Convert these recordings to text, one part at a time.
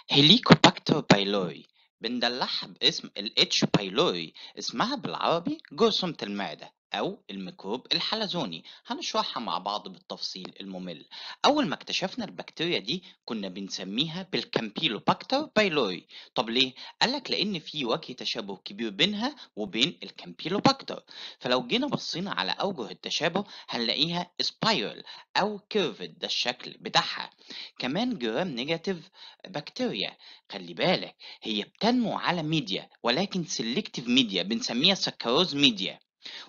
هيليكوباكتر بايلوري بندلعها باسم ال H. بايلوري، اسمها بالعربي جرثومة المعدة أو الميكروب الحلزوني. هنشرحها مع بعض بالتفصيل الممل. أول ما اكتشفنا البكتيريا دي كنا بنسميها بالكامبيلوباكتر بايلوري. طب ليه؟ قالك لأن في وجه تشابه كبير بينها وبين الكامبيلوباكتر. فلو جينا بصينا على أوجه التشابه هنلاقيها سبايرال أو كيرفد، ده الشكل بتاعها. كمان جرام نيجاتيف بكتيريا، خلي بالك هي بتنمو على ميديا ولكن سيلكتيف ميديا بنسميها سكروز ميديا.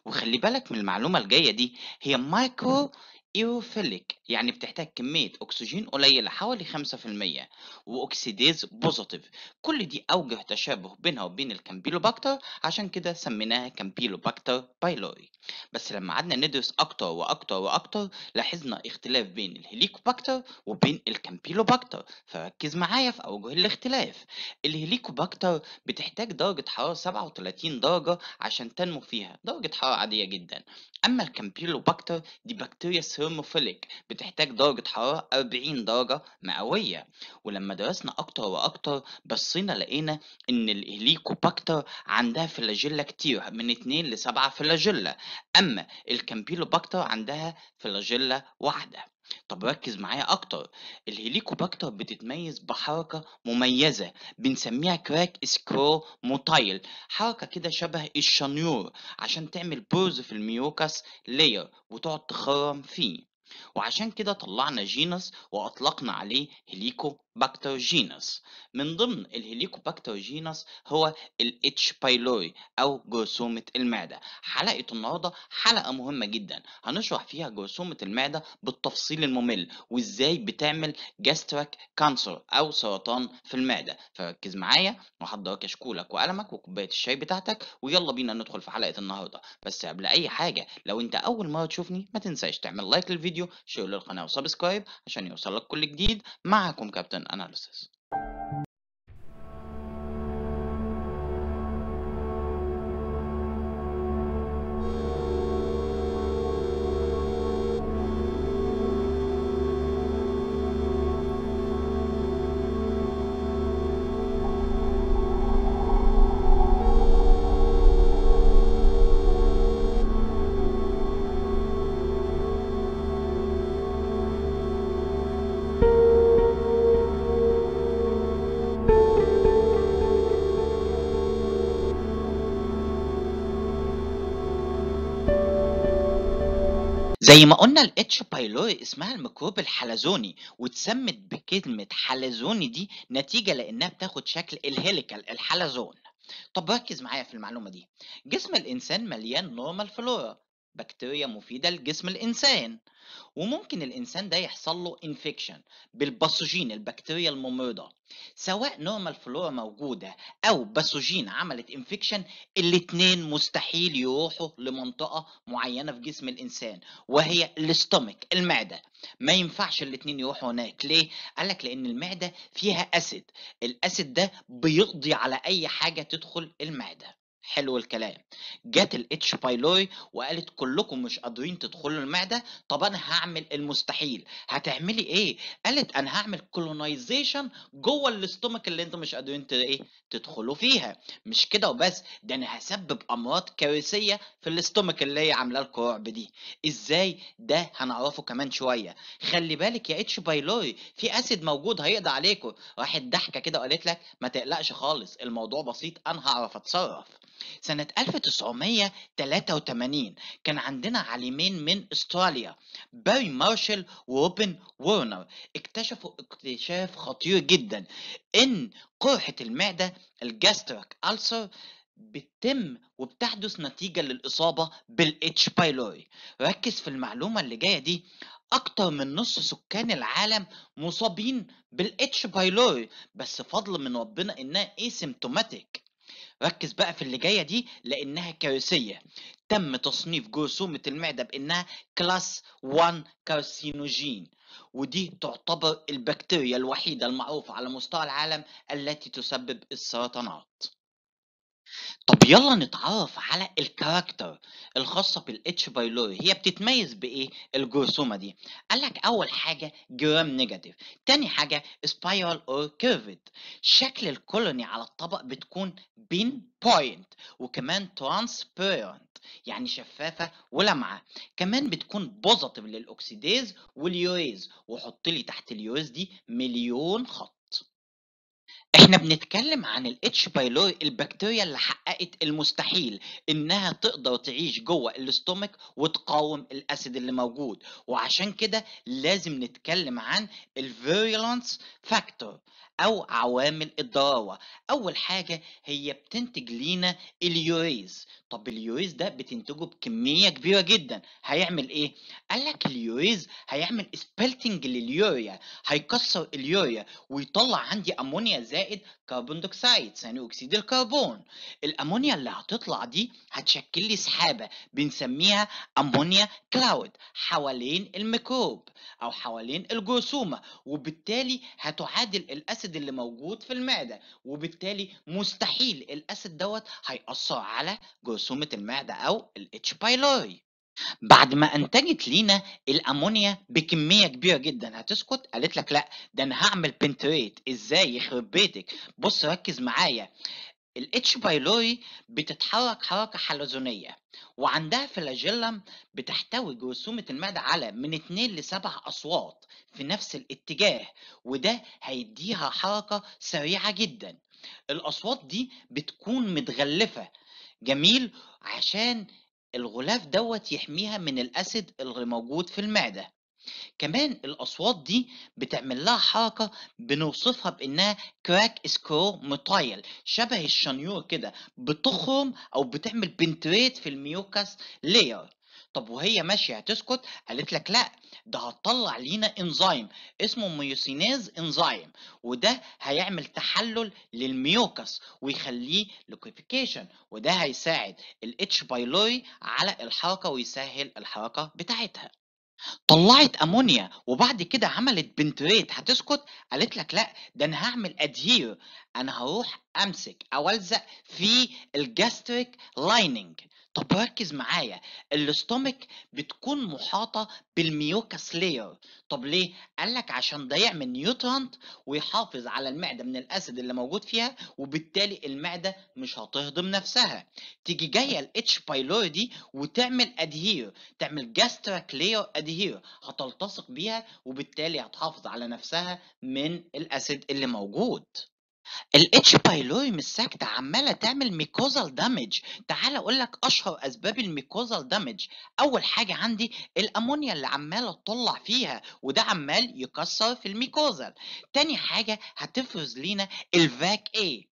وخلي بالك من المعلومة الجاية دي، هي مايكرو ايروفيليك، يعني بتحتاج كمية أكسجين قليلة حوالي 5%، وأكسيديز بوزيتيف. كل دي أوجه تشابه بينها وبين الكامبيلوباكتر، عشان كده سميناها كامبيلوباكتر بايلوري. بس لما قعدنا ندرس أكتر وأكتر وأكتر لاحظنا اختلاف بين الهيليكوباكتر وبين الكامبيلوباكتر، فركز معايا في أوجه الاختلاف. الهيليكوباكتر بتحتاج درجة حرارة 37 درجة عشان تنمو فيها، درجة حرارة عادية جدا. أما الكامبيلوباكتر دي بكتيريا ثيرموفيليك، بتحتاج درجة حرارة 40 درجة مئوية. ولما درسنا أكتر وأكتر بصينا لقينا إن الهيليكوباكتر عندها فلاجيلا كتير، من 2 ل 7 فلاجيلا. أما الكامبيلوباكتر عندها فلاجيلا واحدة. طب ركز معايا أكتر، الهيليكوباكتر بتتميز بحركة مميزة بنسميها كراك سكرو موتايل، حركة كده شبه الشنيور عشان تعمل بوز في الميوكاس لاير وتقعد تخرم فيه. وعشان كده طلعنا جينس وأطلقنا عليه هيليكوباكتر جينس. من ضمن الهيليكوباكتر جينس هو ال H. بايلوري أو جرثومة المعدة. حلقة النهاردة حلقة مهمة جدا، هنشرح فيها جرثومة المعدة بالتفصيل الممل وإزاي بتعمل جاستريك كانسر أو سرطان في المعدة. فركز معايا وحضر كشكولك وقلمك وكوباية الشاي بتاعتك ويلا بينا ندخل في حلقة النهاردة. بس قبل أي حاجة، لو أنت أول مرة تشوفني ما تنساش تعمل لايك للفيديو، شير للقناة وسبسكرايب عشان يوصلك كل جديد. معكم كابتن أناليسيس. زي ما قلنا ال H. بايلوري اسمها الميكروب الحلزوني، واتسمت بكلمة حلزوني دي نتيجة لأنها بتاخد شكل الهيليكال الحلزون. طب ركز معايا في المعلومة دي، جسم الإنسان مليان نورمال فلورا، بكتيريا مفيدة لجسم الإنسان. وممكن الإنسان ده يحصل له انفكشن بالباثوجين البكتيريا الممرضة. سواء نورمال فلورا موجودة أو باثوجين عملت انفكشن، الاتنين مستحيل يروحوا لمنطقة معينة في جسم الإنسان وهي الاستومك المعدة. ما ينفعش الاتنين يروحوا هناك. ليه؟ قالك لأن المعدة فيها أسيد، الأسيد ده بيقضي على أي حاجة تدخل المعدة. حلو الكلام. جت الاتش بايلوري وقالت كلكم مش قادرين تدخلوا المعده، طب انا هعمل المستحيل. هتعملي ايه؟ قالت انا هعمل كولونايزيشن جوه الاستومك اللي انتم مش قادرين تدخلوا فيها. مش كده وبس، ده انا هسبب امراض كارثيه في الاستومك اللي هي عامله لكم رعب دي. ازاي؟ ده هنعرفه كمان شويه. خلي بالك يا اتش بايلوري في اسيد موجود هيقضي عليكم. راحت ضحكه كده وقالت لك ما تقلقش خالص، الموضوع بسيط انا هعرف اتصرف. سنه 1983 كان عندنا عالمين من استراليا، باري مارشال وروبن وورنر، اكتشفوا اكتشاف خطير جدا، ان قرحة المعدة الجاستريك ألسر بتتم وبتحدث نتيجة للإصابة بالإتش بايلوري. ركز في المعلومة اللي جاية دي، أكتر من نص سكان العالم مصابين بالإتش بايلوري، بس فضل من ربنا إنها اسيمتوماتيك. ركز بقى في اللي جايه دي لانها كارثيه. تم تصنيف جرثومه المعده بانها كلاس 1 كارسينوجين، ودي تعتبر البكتيريا الوحيده المعروفه على مستوى العالم التي تسبب السرطانات. طب يلا نتعرف على الكاركتر الخاصة بالاتش بايلوري. هي بتتميز بايه الجرثومة دي؟ قالك اول حاجة جرام نيجاتيف، تاني حاجة سبايرال اور كيرفد، شكل الكولوني على الطبق بتكون بين بوينت، وكمان ترانسبيرنت يعني شفافة ولمعة، كمان بتكون بوزيتيف للاكسيديز واليوريز، وحط لي تحت اليوريز دي مليون خط. احنا بنتكلم عن الاتش بايلوري، البكتيريا اللي حققت المستحيل انها تقدر تعيش جوه الاستومك وتقاوم الاسيد اللي موجود، وعشان كده لازم نتكلم عن الفيرولانس فاكتور او عوامل الضراوه. اول حاجه هي بتنتج لينا اليوريز. طب اليوريز ده بتنتجه بكميه كبيره جدا، هيعمل ايه؟ قال لك اليوريز هيعمل سبلتنج لليوريا، هيكسر اليوريا ويطلع عندي امونيا زائد كربون دioxide ثاني اكسيد الكربون. الامونيا اللي هتطلع دي هتشكل لي سحابه بنسميها امونيا كلاود حوالين الميكروب او حوالين الجرثومه، وبالتالي هتعادل الاسيد اللي موجود في المعده، وبالتالي مستحيل الاسيد دوت هيأثر على جرثومه المعده او الاتش بايلوري. بعد ما انتجت لينا الامونيا بكميه كبيره جدا هتسكت؟ قالت لك لا، ده انا هعمل بنتريت. ازاي؟ يخرب بيتك، بص ركز معايا. الاتش بايلوري بتتحرك حركه حلزونيه، وعندها فلاجيلم بتحتوي جرثومه المعده على من 2 ل 7 اصوات في نفس الاتجاه، وده هيديها حركه سريعه جدا. الاصوات دي بتكون متغلفه، جميل، عشان الغلاف دوت يحميها من الاسيد اللي موجود في المعده. كمان الاصوات دي بتعمل لها حركه بنوصفها بانها كراك سكرو مطايل، شبه الشنيور كده، بتخرم او بتعمل بنتريت في الميوكاس لاير. طب وهي ماشيه هتسكت؟ قالت لك لا، ده هتطلع لينا انزيم اسمه ميوسينيز انزيم، وده هيعمل تحلل للميوكاس ويخليه ليكويفيكيشن، وده هيساعد الاتش بايلوري على الحركه ويسهل الحركه بتاعتها. طلعت امونيا وبعد كده عملت بنتريت، هتسكت؟ قالت لك لا، ده انا هعمل ادهير، انا هروح امسك او الزق في الجاستريك لايننج. طب ركز معايا، الاستومك بتكون محاطه بالميوكاس لاير. طب ليه؟ قال لك عشان ده يعمل نيوترانت ويحافظ على المعده من الاسيد اللي موجود فيها، وبالتالي المعده مش هتهضم نفسها. تيجي جايه الاتش بايلوري دي وتعمل ادهير، تعمل جاستريك لاير ادهير، هتلتصق بيها وبالتالي هتحافظ على نفسها من الاسيد اللي موجود. الاتش بايلوري مش ساكته، عماله تعمل ميكوزال دامج. تعال اقول لك اشهر اسباب الميكوزال دامج. اول حاجه عندي الامونيا اللي عماله تطلع فيها، وده عمال يكسر في الميكوزال. تاني حاجه هتفرز لينا الفاك اي،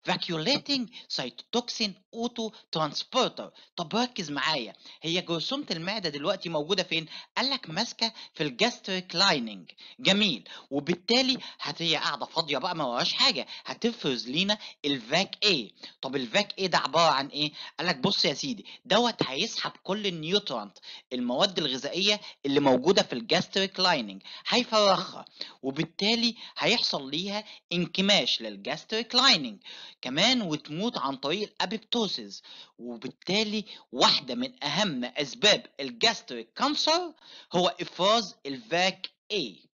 فاكيوليتنج سيتوتوكسين اوتو ترانسبورتر. طب ركز معايا، هي جرثومه المعده دلوقتي موجوده فين؟ قال لك ماسكه في الجاستريك لايننج، جميل، وبالتالي هي قاعده فاضيه بقى ما وراش حاجه، هتفرز لينا الفاك اي. طب الفاك اي ده عباره عن ايه؟ قال لك بص يا سيدي، دوت هيسحب كل النيوترانت، المواد الغذائيه اللي موجوده في الجاستريك لايننج، هيفرغها، وبالتالي هيحصل ليها انكماش للجاستريك لايننج كمان، وتموت عن طريق الابيبتوسيس. وبالتالي واحدة من أهم أسباب الجاستريك كانسر هو إفراز الفاك A.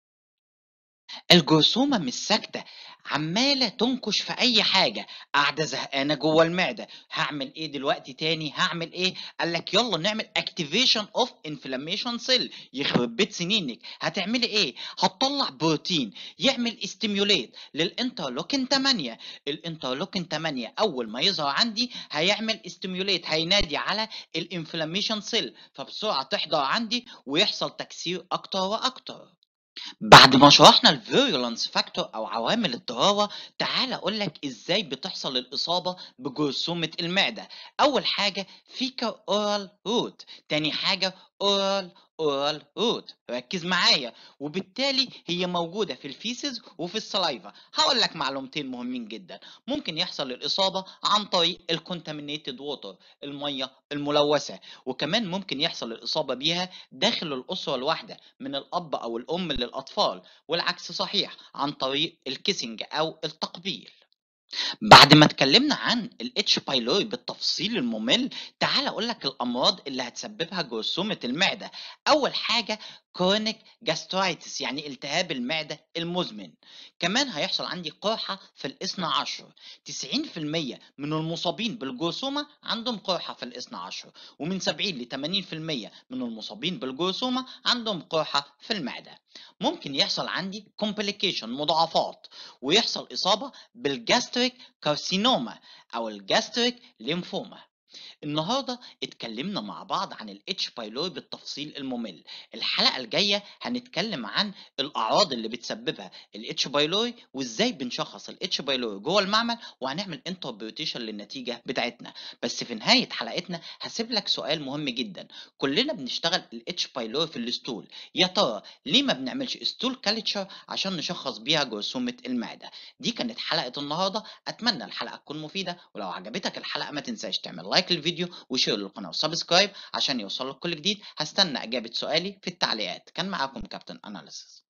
الجرثومة مش ساكتة، عمالة تنكش في أي حاجة، قاعدة زهقانة جوه المعدة. هعمل إيه دلوقتي تاني؟ هعمل إيه؟ قال لك يلا نعمل activation of inflammation cell. يخرب بيت سنينك، هتعملي إيه؟ هتطلع بروتين يعمل استيميوليت للانترلوكين 8. الانترلوكين 8 أول ما يظهر عندي هيعمل استيميوليت، هينادي على الانفلاميشن سيل، فبسرعة تحضر عندي ويحصل تكسير أكتر وأكتر. بعد ما شرحنا الفيرولانس فاكتور او عوامل الضرارة، تعال اقول لك ازاي بتحصل الاصابة بجرثومة المعدة. اول حاجة فيكر اورال روت، تاني حاجة اورال روت، ركز معايا، وبالتالي هي موجودة في الفيسز وفي السلايفا. هقول لك معلومتين مهمين جدا. ممكن يحصل الاصابة عن طريق الكونتامينيتد ووتر، المية الملوثة، وكمان ممكن يحصل الاصابة بيها داخل الاسرة الواحدة من الأب أو الأم للأطفال، والعكس صحيح عن طريق الكيسنج أو التقبيل. بعد ما اتكلمنا عن الاتش بايلوري بالتفصيل الممل، تعال اقول لك الامراض اللي هتسببها جرثومه المعده. اول حاجه كرونيك جاسترايتس، يعني التهاب المعده المزمن. كمان هيحصل عندي قرحه في الاثنى عشر. 90% من المصابين بالجرثومه عندهم قرحه في الاثنى عشر، ومن 70 ل 80% من المصابين بالجرثومه عندهم قرحه في المعده. ممكن يحصل عندي complication مضاعفات، ويحصل اصابه بالجاستريك كارسينوما أو الجاستريك ليمفوما. النهارده اتكلمنا مع بعض عن الاتش بايلوري بالتفصيل الممل. الحلقه الجايه هنتكلم عن الاعراض اللي بتسببها الاتش بايلوري، وازاي بنشخص الاتش بايلوري جوه المعمل، وهنعمل انتربريتيشن للنتيجه بتاعتنا. بس في نهايه حلقتنا هسيب لك سؤال مهم جدا. كلنا بنشتغل الاتش بايلوري في الستول، يا ترى ليه ما بنعملش ستول كالتشر عشان نشخص بيها جرثومه المعده؟ دي كانت حلقه النهارده. اتمنى الحلقه تكون مفيده، ولو عجبتك الحلقه ما تنساش تعمل لايك للفيديو وشير للقناه وسبسكرايب عشان يوصلك كل جديد. هستنى اجابه سؤالي في التعليقات. كان معاكم كابتن اناليسيس.